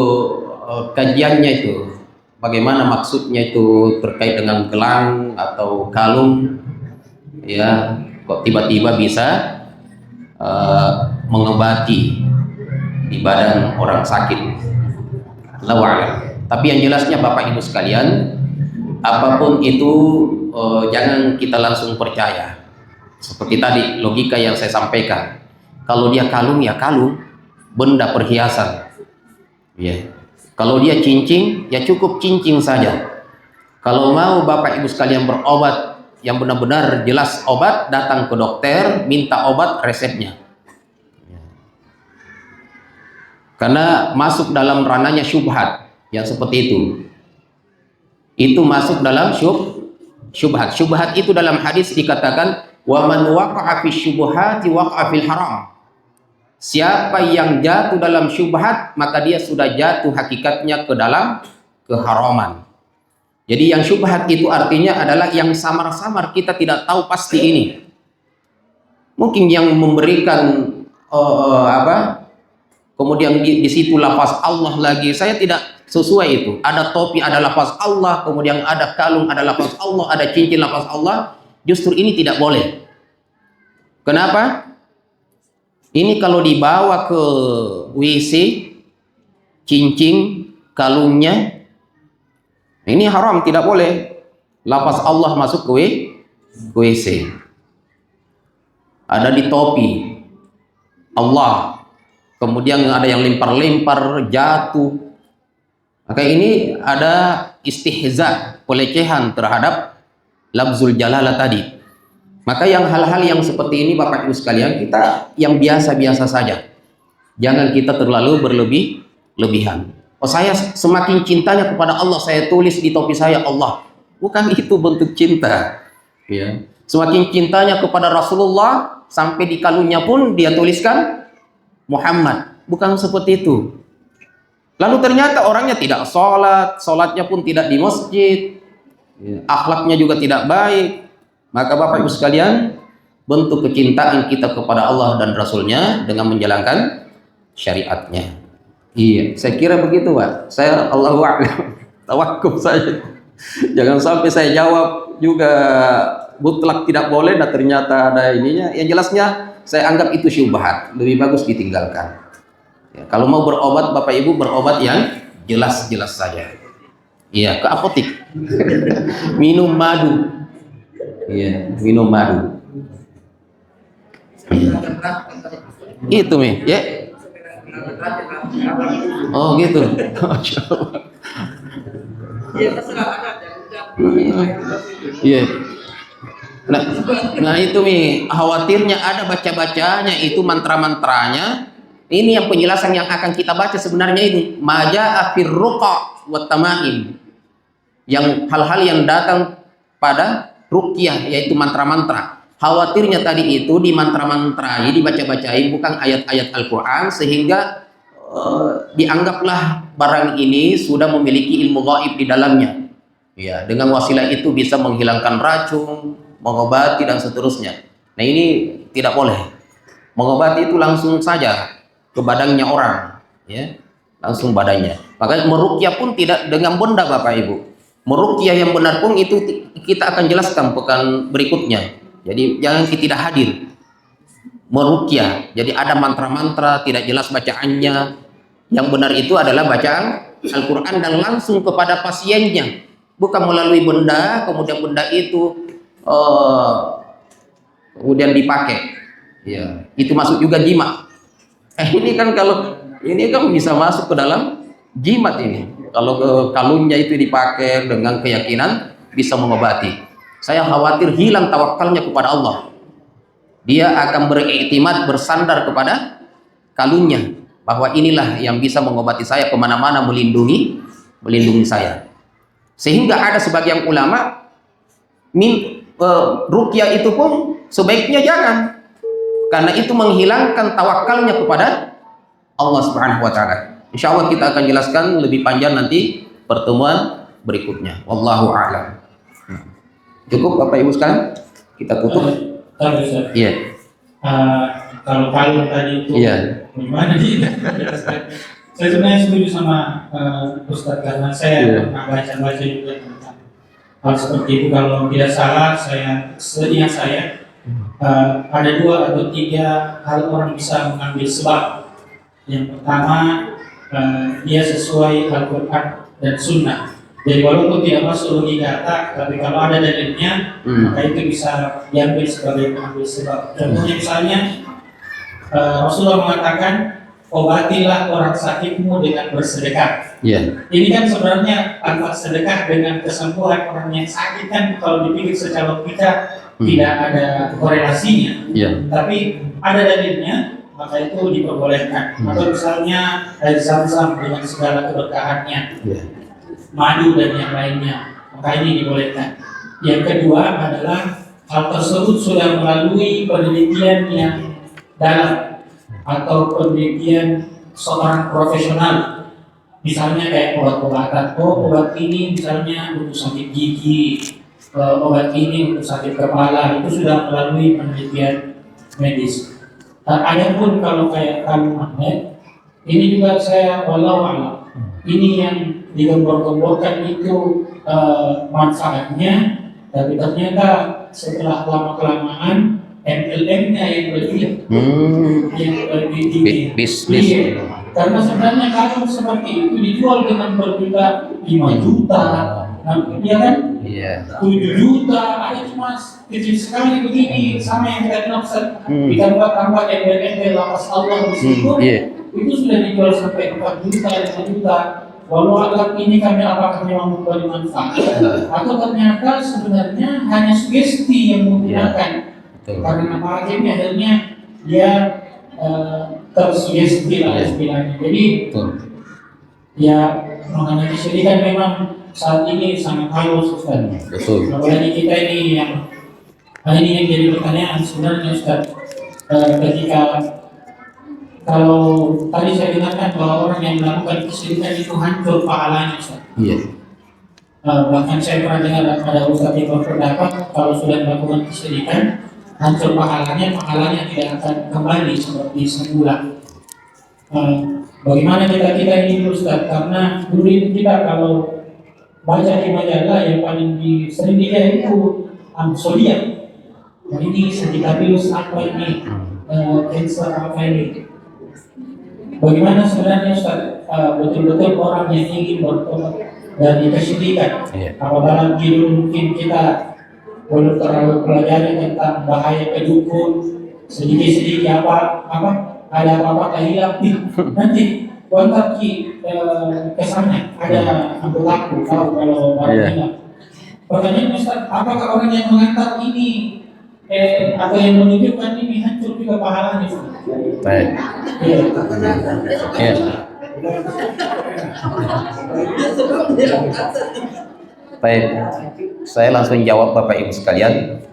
kajiannya itu. Bagaimana maksudnya itu terkait dengan gelang atau kalung, ya kok tiba-tiba bisa mengobati di badan orang sakit. Allahu a'lam. Tapi yang jelasnya Bapak Ibu sekalian, apapun itu jangan kita langsung percaya. Seperti tadi logika yang saya sampaikan. Kalau dia kalung ya kalung, benda perhiasan. Ya. Kalau dia cincin ya cukup cincin saja. Kalau mau Bapak Ibu sekalian berobat yang benar-benar jelas obat, datang ke dokter, minta obat resepnya. Karena masuk dalam ranahnya syubhat yang seperti itu. Itu masuk dalam syubhat. Syubhat itu dalam hadis dikatakan wa man waqa'a fi syubhati waqa'a fil haram. Siapa yang jatuh dalam syubhat, maka dia sudah jatuh hakikatnya ke dalam keharaman. Jadi yang syubhat itu artinya adalah yang samar-samar kita tidak tahu pasti ini. Mungkin yang memberikan kemudian di situ lafaz Allah lagi, saya tidak sesuai itu. Ada topi ada lafaz Allah, kemudian ada kalung ada lafaz Allah, ada cincin lafaz Allah. Justru ini tidak boleh. Kenapa? Ini kalau dibawa ke WC, cincin, kalungnya, ini haram, tidak boleh. Lafaz Allah masuk ke WC. Ada di topi Allah, kemudian ada yang lempar-lempar, jatuh. Maka ini ada istihza, pelecehan terhadap lafzul jalalah tadi. Maka yang hal-hal yang seperti ini Bapak Ibu sekalian, kita yang biasa-biasa saja. Jangan kita terlalu berlebihan. Oh, saya semakin cintanya kepada Allah, saya tulis di topi saya Allah. Bukan itu bentuk cinta. Ya. Semakin cintanya kepada Rasulullah, sampai di kalungnya pun dia tuliskan Muhammad. Bukan seperti itu. Lalu ternyata orangnya tidak sholat, sholatnya pun tidak di masjid, akhlaknya juga tidak baik. Maka Bapak Ibu sekalian, bentuk kecintaan kita kepada Allah dan Rasulnya dengan menjalankan syariatnya. Iya, saya kira begitu, Pak. Saya Allahu a'lam, tawakuf saja. Jangan sampai saya jawab juga mutlak tidak boleh, dan ternyata ada ininya. Yang jelasnya saya anggap itu syubhat, lebih bagus ditinggalkan. Ya, kalau mau berobat Bapak Ibu, berobat yang jelas-jelas saja. Iya, ke apotik. Minum madu. Iya, minum madu. Itu Mi, ya. Oh gitu. Iya. Nah itu Mi, khawatirnya ada baca-bacanya itu mantra-mantranya. Ini yang penjelasan yang akan kita baca sebenarnya ini. Maja afir ruqa wa tamaim. Yang hal-hal yang datang pada ruqyah, yaitu mantra-mantra. Khawatirnya tadi itu di mantra-mantrai, dibaca-bacai bukan ayat-ayat Al-Quran, sehingga dianggaplah barang ini sudah memiliki ilmu gaib di dalamnya. Ya, dengan wasilah itu bisa menghilangkan racun, mengobati dan seterusnya. Nah ini tidak boleh. Mengobati itu langsung saja ke badannya orang, ya, langsung badannya. Maka meruqyah pun tidak dengan benda Bapak Ibu. Meruqyah yang benar pun itu kita akan jelaskan pekan berikutnya. Jadi jangan kita tidak hadir. Meruqyah, jadi ada mantra-mantra tidak jelas bacaannya. Yang benar itu adalah bacaan Al-Quran dan langsung kepada pasiennya, bukan melalui benda, kemudian benda itu kemudian dipakai. Ya, itu masuk juga jimat. Ini kan kalau ini kan bisa masuk ke dalam jimat ini. Kalau kalunnya itu dipakai dengan keyakinan bisa mengobati. Saya khawatir hilang tawakalnya kepada Allah. Dia akan beriktimat, bersandar kepada kalunnya, bahwa inilah yang bisa mengobati saya kemana-mana, melindungi saya. Sehingga ada sebagian ulama ruqyah itu pun sebaiknya jangan, karena itu menghilangkan tawakalnya kepada Allah Subhanahu wa taala. Insyaallah kita akan jelaskan lebih panjang nanti pertemuan berikutnya. Wallahu a'lam. Cukup Bapak Ibu sekalian? Kita tutup. Iya. Kalau tadi itu gimana sih? Saya sebenarnya setuju sama Ustadz, karena saya pernah baca juga tentang hal seperti itu. Kalau tidak salah, seingat saya ada 2 atau 3 hal orang bisa mengambil sebab. Yang pertama, dia sesuai Al-Quran dan Sunnah. Jadi walaupun tidak masuk logika kata, tapi kalau ada dalilnya, maka itu bisa diambil sebagai pengambil sebab. Contohnya misalnya, Rasulullah mengatakan, obatilah orang sakitmu dengan bersedekah. Ini kan sebenarnya tanpa sedekah dengan kesembuhan orang yang sakit kan, kalau dipikir secara logika tidak ada korelasinya. Tapi ada dalilnya, maka itu diperbolehkan. Atau misalnya dari Zam-Zam dengan segala keberkahannya, madu dan yang lainnya, maka ini dibolehkan. Yang kedua adalah hal tersebut sudah melalui penelitian yang dalam atau penelitian seorang profesional. Misalnya kayak obat-obatan, obat ini misalnya untuk sakit gigi, obat ini untuk sakit kepala, itu sudah melalui penelitian medis. Adapun kalau kayak kalung magnet, ini juga saya walau ini yang digembor-gemborkan itu manfaatnya, tapi ternyata setelah lama-kelamaan MLM-nya yang lebih bisnis. Karena sebenarnya kalung seperti itu dijual dengan berjuta, 5 juta, ya kan? 7 juta, ada cuma kecil sekali begini, sama yang kita bilang ditambah embel-embel lapas Allah di situ, itu sudah dijual sampai 4 juta, 5 juta. Walau alat ini kami apakah memang memberi manfaat, atau ternyata sebenarnya hanya sugesti yang menggunakan. Karena apa ini akhirnya dia tersugesti lah istilahnya. Jadi ya mengenai kesyirikan memang saat ini sangat halus Ustaz. Apalagi kita ini yang jadi pertanyaan sebenarnya Ustaz, ketika kalau tadi saya dengarkan bahwa orang yang melakukan kesyirikan itu hancur pahalanya Ustaz. Bahkan saya pernah dengar ada Ustaz yang berpendapat kalau sudah melakukan kesyirikan hancur pahalanya tidak akan kembali seperti semula. Bagaimana kita ini Ustaz? Karena dulu itu kita kalau baca di majalah yang paling sering dilihat itu zodiak. Nah ini Sagittarius apa ini, Cancer apa ini. Bagaimana sebenarnya Ustaz betul-betul orang yang ingin bertobat dari kesyirikan? Apabila dulu mungkin kita belum terlalu pelajari tentang bahaya kedukun, sedikit-sedikit ada apa-apa hilang nanti kontak kesannya ada anggota tahu kalau barang hilang. Pertanyaan Ustaz, apakah orang yang mengantar ini atau yang menunjukkan ini hancur juga pahalanya? Baik. Baik, saya langsung jawab Bapak Ibu sekalian.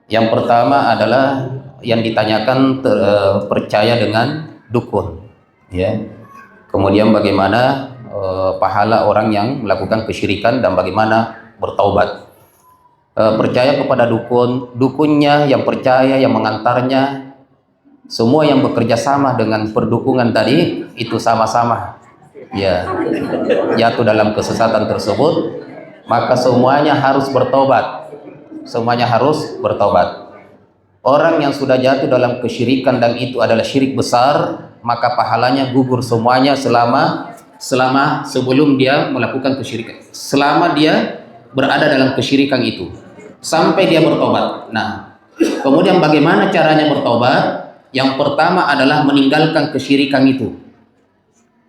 Yang pertama adalah yang ditanyakan percaya dengan dukun, ya. Kemudian bagaimana pahala orang yang melakukan kesyirikan dan bagaimana bertaubat. Percaya kepada dukunnya, yang percaya, yang mengantarnya, semua yang bekerja sama dengan perdukungan tadi itu sama-sama ya jatuh dalam kesesatan tersebut, maka semuanya harus bertobat. Orang yang sudah jatuh dalam kesyirikan dan itu adalah syirik besar, maka pahalanya gugur semuanya selama sebelum dia melakukan kesyirikan, selama dia berada dalam kesyirikan itu sampai dia bertobat. Nah, kemudian bagaimana caranya bertobat? Yang pertama adalah meninggalkan kesyirikan itu.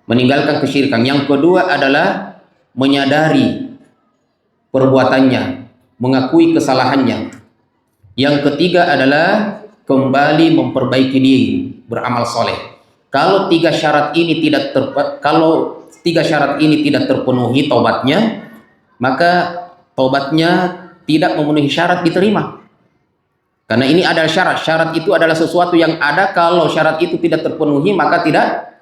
Meninggalkan kesyirikan. Yang kedua adalah menyadari perbuatannya, mengakui kesalahannya. Yang ketiga adalah kembali memperbaiki diri, beramal soleh. Kalau tiga syarat ini tidak terpenuhi taubatnya, maka taubatnya tidak memenuhi syarat diterima. Karena ini adalah syarat. Syarat itu adalah sesuatu yang ada. Kalau syarat itu tidak terpenuhi, maka tidak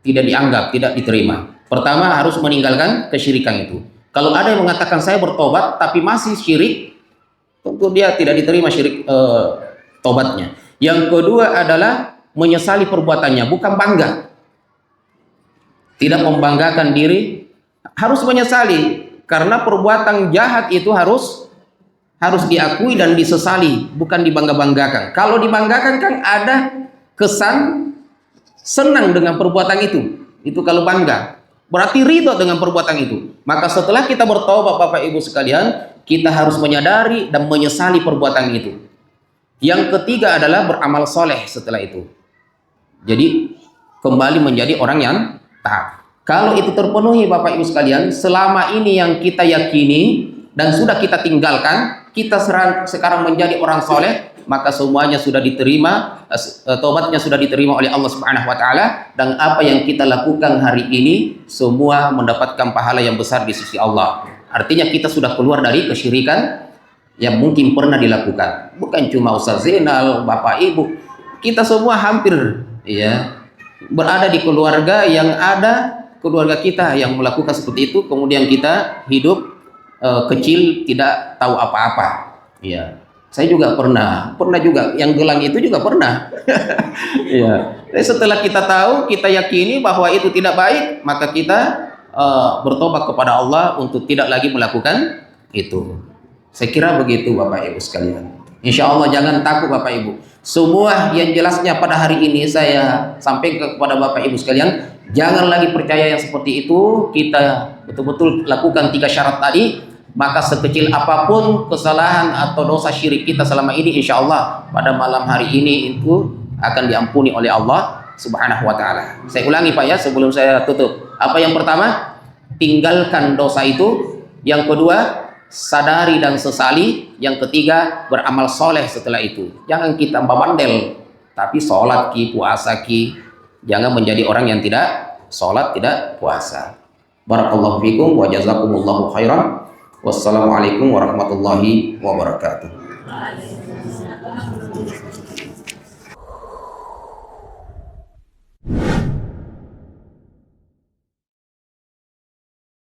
dianggap, tidak diterima. Pertama, harus meninggalkan kesyirikan itu. Kalau ada yang mengatakan saya bertobat tapi masih syirik, tentu dia tidak diterima tobatnya. Yang kedua adalah menyesali perbuatannya, bukan bangga. Tidak membanggakan diri, harus menyesali. Karena perbuatan jahat itu harus diakui dan disesali, bukan dibangga-banggakan. Kalau dibanggakan kan ada kesan senang dengan perbuatan itu kalau bangga, berarti ridho dengan perbuatan itu. Maka setelah kita bertobat, Bapak Ibu sekalian, kita harus menyadari dan menyesali perbuatan itu. Yang ketiga adalah beramal soleh setelah itu. Jadi kembali menjadi orang yang taat. Kalau itu terpenuhi, Bapak Ibu sekalian, selama ini yang kita yakini dan sudah kita tinggalkan, kita sekarang menjadi orang soleh, maka semuanya sudah diterima, tobatnya sudah diterima oleh Allah Subhanahu wa taala, dan apa yang kita lakukan hari ini semua mendapatkan pahala yang besar di sisi Allah. Artinya kita sudah keluar dari kesyirikan yang mungkin pernah dilakukan. Bukan cuma Ustaz Zainal, Bapak Ibu, kita semua hampir berada di keluarga yang ada keluarga kita yang melakukan seperti itu, kemudian kita hidup kecil tidak tahu apa-apa. Saya juga pernah juga yang gelang itu juga pernah. Setelah kita tahu, kita yakini bahwa itu tidak baik, maka kita bertobat kepada Allah untuk tidak lagi melakukan itu. Saya kira begitu Bapak Ibu sekalian. Insya Allah jangan takut Bapak Ibu. Semua yang jelasnya pada hari ini saya sampaikan kepada Bapak Ibu sekalian, jangan lagi percaya yang seperti itu. Kita betul-betul lakukan 3 syarat tadi, maka sekecil apapun kesalahan atau dosa syirik kita selama ini, insya Allah pada malam hari ini itu akan diampuni oleh Allah Subhanahu wa taala. Saya ulangi Pak ya sebelum saya tutup. Apa yang pertama? Tinggalkan dosa itu. Yang kedua, sadari dan sesali. Yang ketiga, beramal soleh setelah itu. Jangan kita membandel, tapi sholat ki, puasa ki. Jangan menjadi orang yang tidak sholat, tidak puasa. Barakallahu fikum wa jazakumullahu khairan. Wassalamualaikum warahmatullahi wabarakatuh.